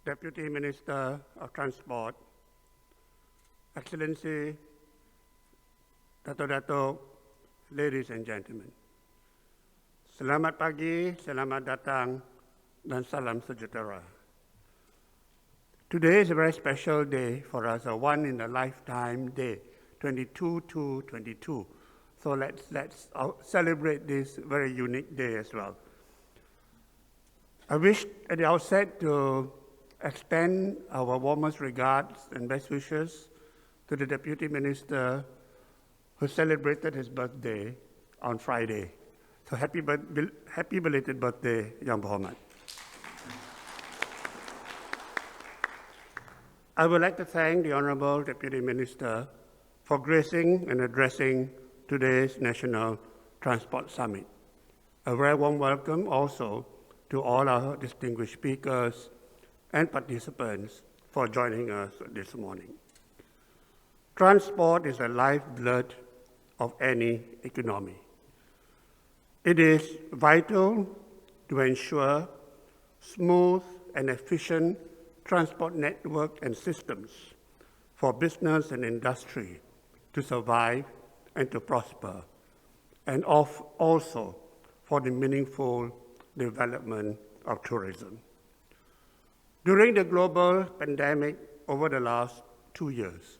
Deputy Minister of Transport, Excellency Dato, ladies and gentlemen. Selamat pagi, selamat datang, dan salam sejahtera. Today is a very special day for us, a one-in-a-lifetime day, 22/2/22. So let's celebrate this very unique day as well. I wish at the outset to extend our warmest regards and best wishes to the Deputy Minister who celebrated his birthday on Friday. So happy belated birthday, Yang Berhormat. I would like to thank the Honourable Deputy Minister for gracing and addressing today's National Transport Summit. A very warm welcome also to all our distinguished speakers and participants for joining us this morning. Transport is the lifeblood of any economy. It is vital to ensure smooth and efficient transport network and systems for business and industry to survive and to prosper, and also for the meaningful development of tourism. During the global pandemic over the last 2 years,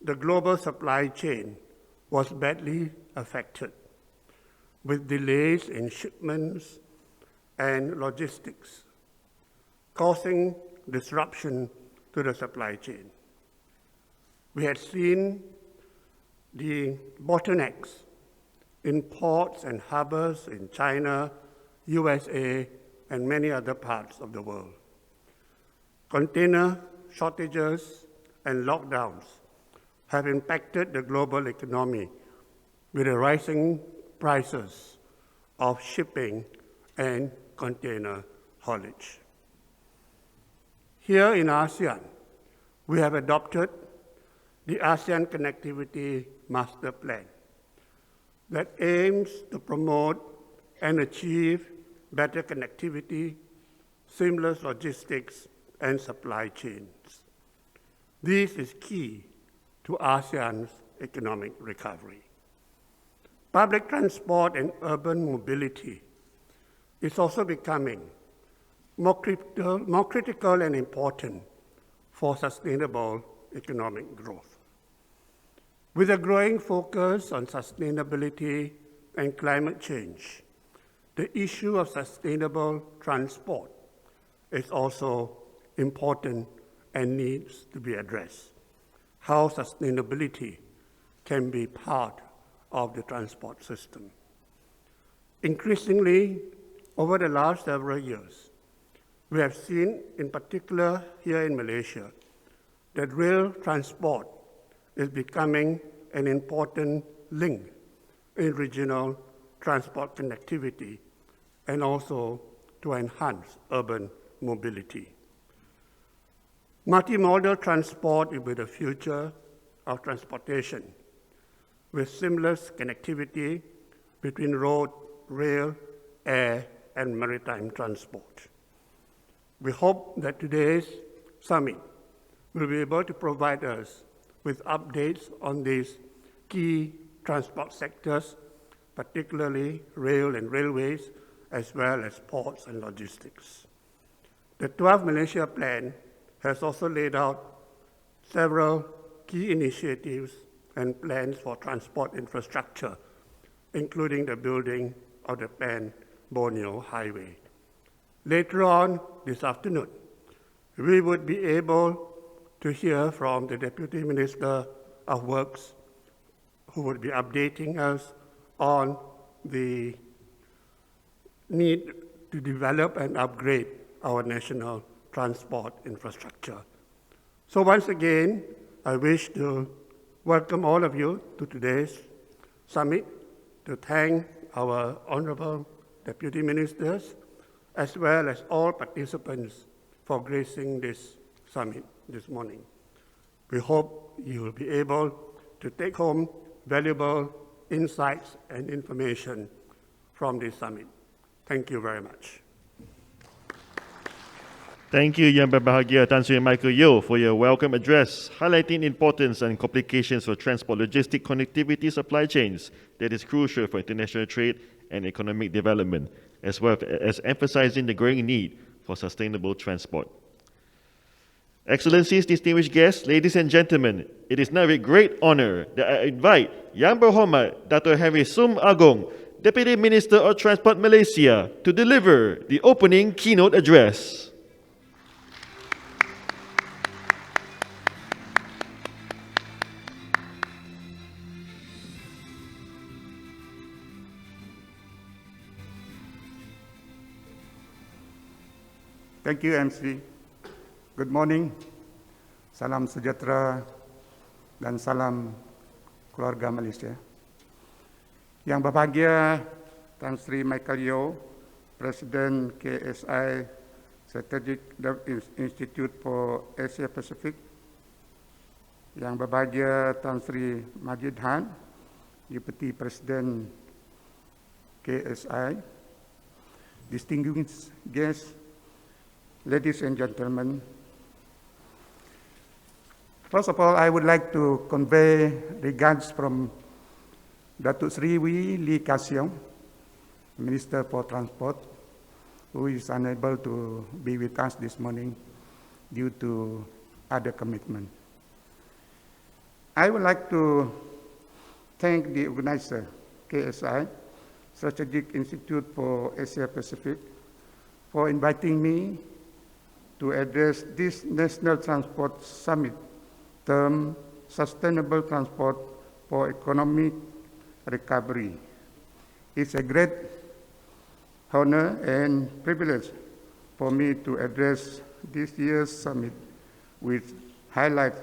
the global supply chain was badly affected, with delays in shipments and logistics, causing disruption to the supply chain. We had seen the bottlenecks in ports and harbors in China, USA, and many other parts of the world. Container shortages and lockdowns have impacted the global economy with the rising prices of shipping and container haulage. Here in ASEAN, we have adopted the ASEAN Connectivity Master Plan that aims to promote and achieve better connectivity, seamless logistics, and supply chains. This is key to ASEAN's economic recovery. Public transport and urban mobility is also becoming more critical and important for sustainable economic growth. With a growing focus on sustainability and climate change, the issue of sustainable transport is also important and needs to be addressed. How sustainability can be part of the transport system. Increasingly, over the last several years, we have seen, in particular here in Malaysia, that rail transport is becoming an important link in regional transport connectivity and also to enhance urban mobility. Multimodal transport will be the future of transportation, with seamless connectivity between road, rail, air, and maritime transport. We hope that today's summit will be able to provide us with updates on these key transport sectors, particularly rail and railways, as well as ports and logistics. The 12th Malaysia Plan has also laid out several key initiatives and plans for transport infrastructure, including the building of the Pan-Borneo Highway. Later on this afternoon, we would be able to hear from the Deputy Minister of Works, who would be updating us on the need to develop and upgrade our national transport infrastructure. So once again, I wish to welcome all of you to today's summit, to thank our honorable deputy ministers, as well as all participants for gracing this summit this morning. We hope you will be able to take home valuable insights and information from this summit. Thank you very much. Thank you, Yang Berbahagia Tan Sri Michael Yeo, for your welcome address, highlighting the importance and complications for transport logistic connectivity supply chains that is crucial for international trade and economic development, as well as emphasizing the growing need for sustainable transport. Excellencies, distinguished guests, ladies and gentlemen, it is now with great honor that I invite Yang Berhormat Dato Henry Sum Agong, Deputy Minister of Transport Malaysia, to deliver the opening keynote address. Thank you, MC. Good morning. Salam sejahtera dan salam keluarga Malaysia. Yang berbahagia Tan Sri Michael Yeo, Presiden KSI Strategic Institute for Asia Pacific. Yang berbahagia Tan Sri Majid Han, Deputy Presiden KSI. Distinguished guests, ladies and gentlemen, first of all, I would like to convey regards from Datuk Sri Wee Lee Kasiong, Minister for Transport, who is unable to be with us this morning due to other commitment. I would like to thank the organizer, KSI, Strategic Institute for Asia Pacific, for inviting me to address this National Transport Summit termed Sustainable Transport for Economic Recovery. It's a great honor and privilege for me to address this year's summit, which highlights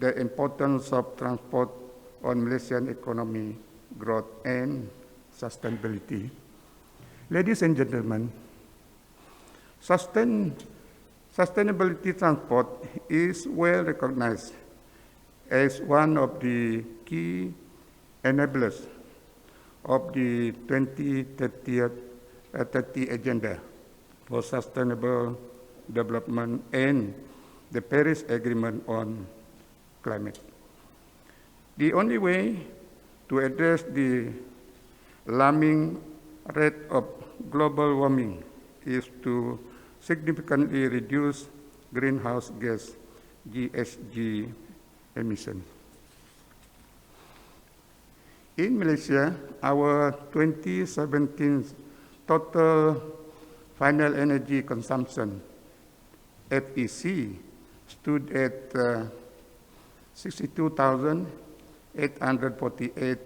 the importance of transport on Malaysian economy, growth, and sustainability. Ladies and gentlemen, sustainability transport is well recognized as one of the key enablers of the 2030 Agenda for Sustainable Development and the Paris Agreement on Climate. The only way to address the alarming rate of global warming is to significantly reduce greenhouse gas GHG emissions. In Malaysia, our 2017 total final energy consumption, FEC, stood at 62,848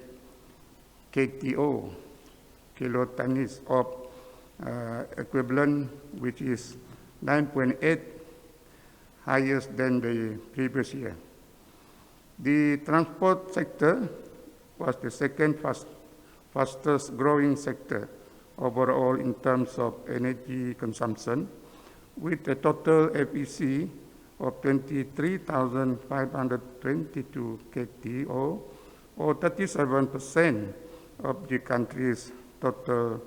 KTO, kilotons of equivalent, which is 9.8 highest than the previous year. The transport sector was the second fastest growing sector overall in terms of energy consumption, with a total FEC of 23,522 KTO, or 37% of the country's total.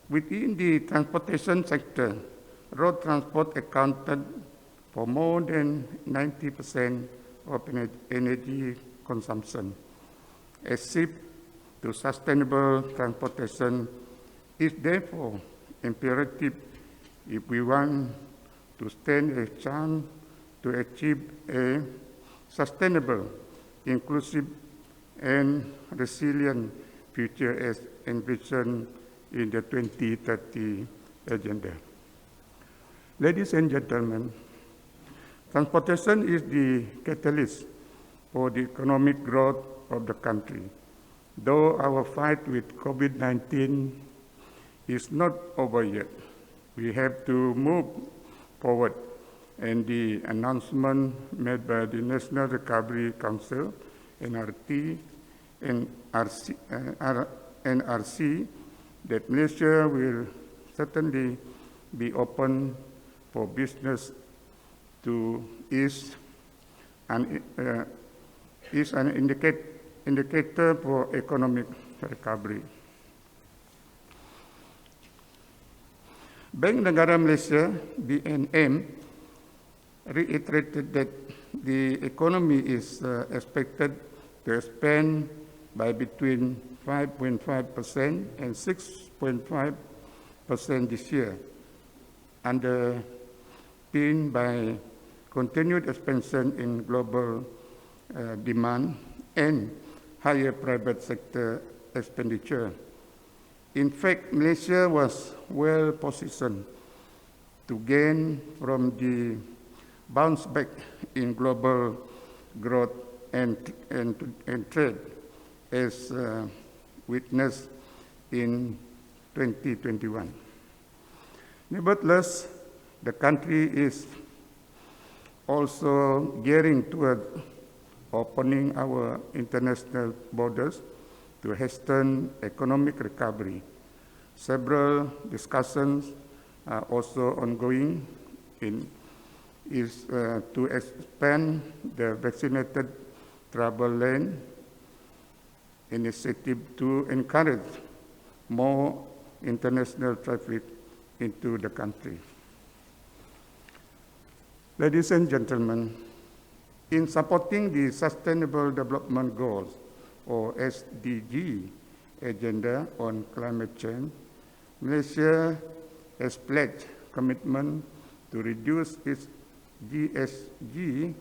Within the transportation sector, road transport accounted for more than 90% of energy consumption. A shift to sustainable transportation is therefore imperative if we want to stand a chance to achieve a sustainable, inclusive, and resilient future as envisioned in the 2030 Agenda. Ladies and gentlemen, transportation is the catalyst for the economic growth of the country. Though our fight with COVID-19 is not over yet, we have to move forward, and the announcement made by the National Recovery Council, NRC, that Malaysia will certainly be open for business is an indicator for economic recovery. Bank Negara Malaysia, BNM, reiterated that the economy is expected to expand by between 5.5% and 6.5% this year, underpinned by continued expansion in global demand and higher private sector expenditure. In fact, Malaysia was well positioned to gain from the bounce back in global growth and trade as witnessed in 2021. Nevertheless, the country is also gearing toward opening our international borders to hasten economic recovery. Several discussions are also ongoing to expand the vaccinated travel lane initiative to encourage more international traffic into the country. Ladies and gentlemen, in supporting the Sustainable Development Goals, or SDG, agenda on climate change, Malaysia has pledged commitment to reduce its GHG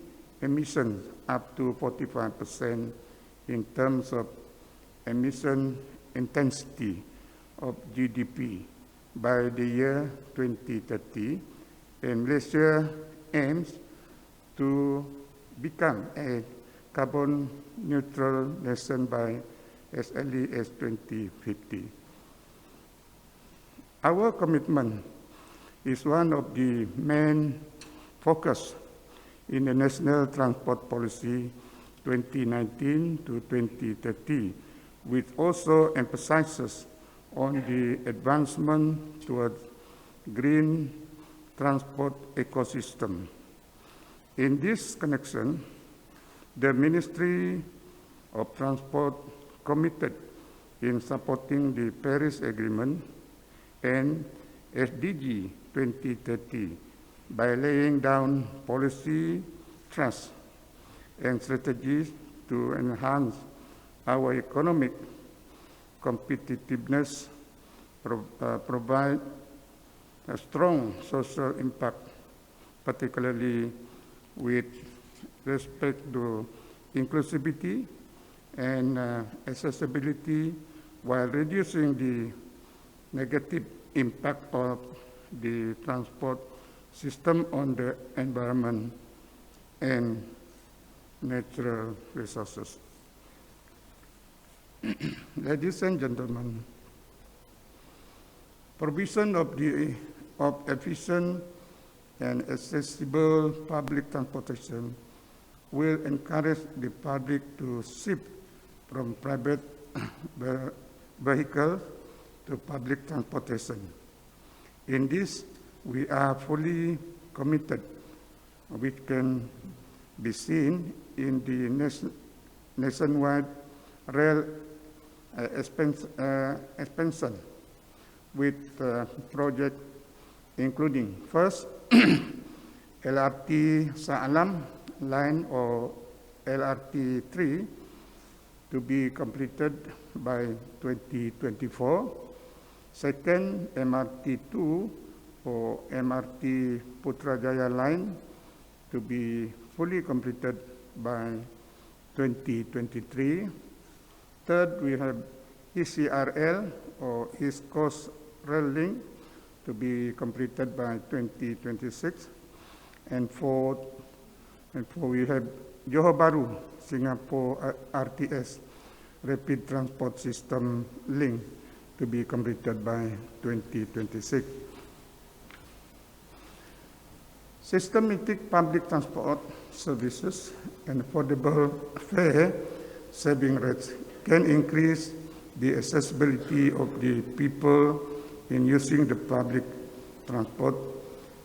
emissions up to 45% in terms of emission intensity of GDP by the year 2030, and Malaysia aims to become a carbon neutral nation by as early as 2050. Our commitment is one of the main focus in the National Transport Policy 2019 to 2030, which also emphasizes on the advancement towards green transport ecosystem. In this connection, the Ministry of Transport committed in supporting the Paris Agreement and SDG 2030 by laying down policy trust and strategies to enhance our economic competitiveness, provide a strong social impact, particularly with respect to inclusivity and accessibility, while reducing the negative impact of the transport system on the environment and natural resources. Ladies and gentlemen, provision of efficient and accessible public transportation will encourage the public to shift from private vehicles to public transportation. In this, we are fully committed, which can be seen in the nationwide rail expansion with projects including first, LRT Shah Alam line or LRT 3 to be completed by 2024. Second, MRT 2 or MRT Putrajaya line to be fully completed by 2023. Third, we have ECRL or East Coast Rail Link to be completed by 2026. And fourth, we have Johor Bahru, Singapore RTS, Rapid Transport System Link to be completed by 2026. Systematic public transport services and affordable fare saving rates can increase the accessibility of the people in using the public transport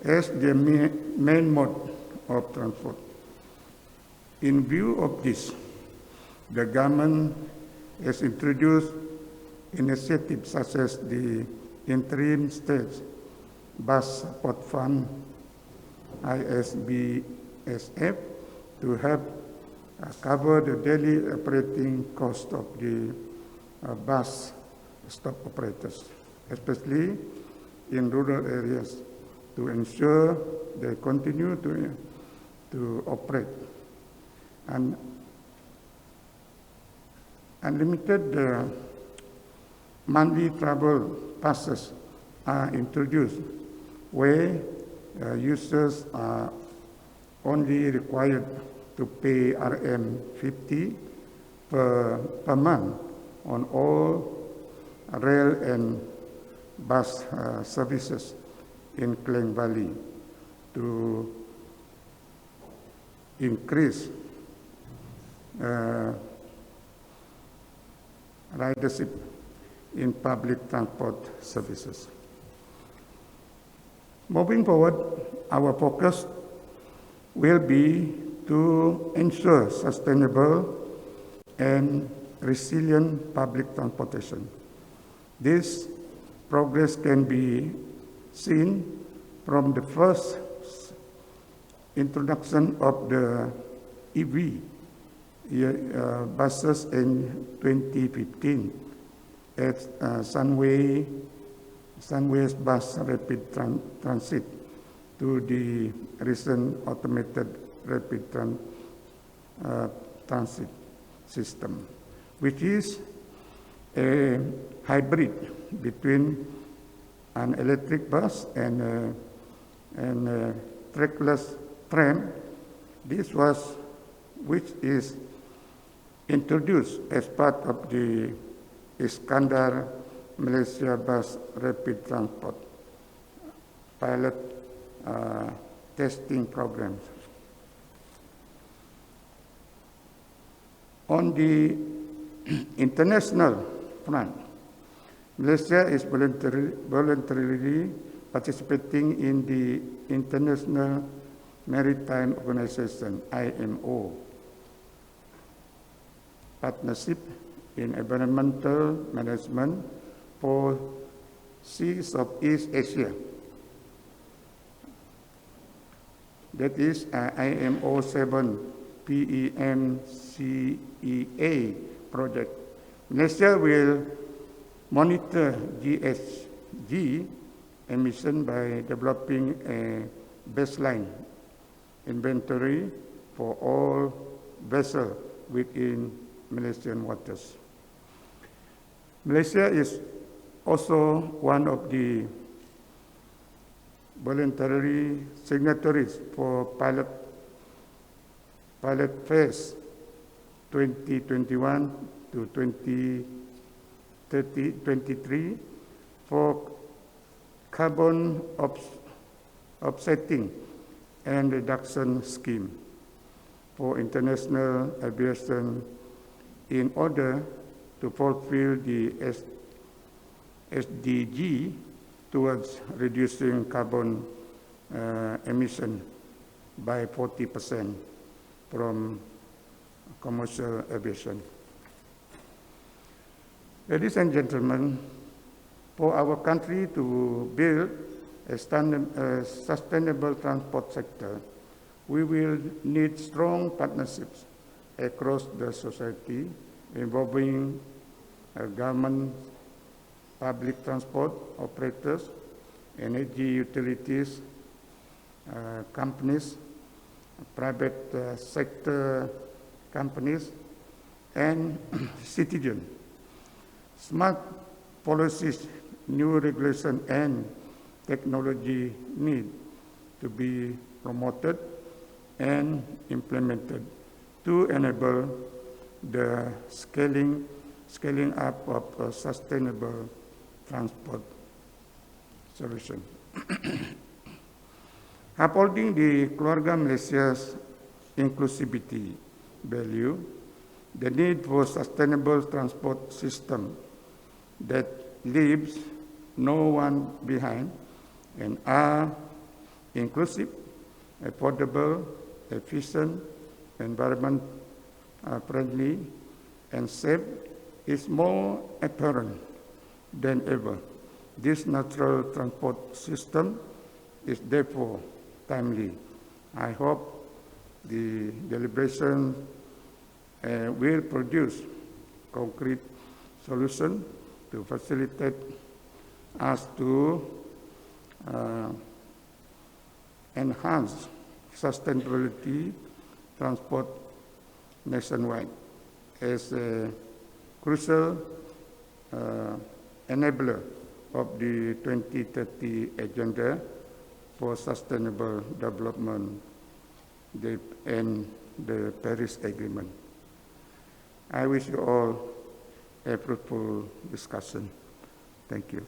as their main mode of transport. In view of this, the government has introduced initiatives such as the interim stage Bus Support Fund, ISBSF, to help cover the daily operating cost of the bus stop operators, especially in rural areas, to ensure they continue to operate. And unlimited monthly travel passes are introduced, where users are only required to pay RM50 per month on all rail and bus services in Klang Valley to increase ridership in public transport services. Moving forward, our focus will be to ensure sustainable and resilient public transportation. This progress can be seen from the first introduction of the EV buses in 2015 at Sunway's Bus Rapid Transit to the recent automated rapid transit system, which is a hybrid between an electric bus and a trackless tram. Which is introduced as part of the Iskandar Malaysia Bus Rapid Transport pilot testing programs. On the international front, Malaysia is voluntarily participating in the International Maritime Organization, IMO, partnership in environmental management for seas of East Asia. That is IMO 7 PEMCEA project. Malaysia will monitor GHG emission by developing a baseline inventory for all vessels within Malaysian waters. Malaysia is also one of the voluntary signatories for pilot phase 2021 to 2023 for carbon offsetting and reduction scheme for international aviation in order to fulfill the SDG towards reducing carbon emission by 40% from commercial aviation. Ladies and gentlemen, for our country to build a sustainable transport sector, we will need strong partnerships across the society involving government, public transport operators, energy utilities, companies, private sector companies, and citizens. Smart policies, new regulation, and technology need to be promoted and implemented to enable the scaling up of a sustainable transport solution. Upholding the Keluarga Malaysia's inclusivity value, the need for sustainable transport system that leaves no one behind and are inclusive, affordable, efficient, environment friendly, and safe is more apparent than ever this natural transport system is therefore timely. I hope the deliberation will produce concrete solutions to facilitate us to enhance sustainability transport nationwide as a crucial enabler of the 2030 Agenda for Sustainable Development and the Paris Agreement. I wish you all a fruitful discussion. Thank you.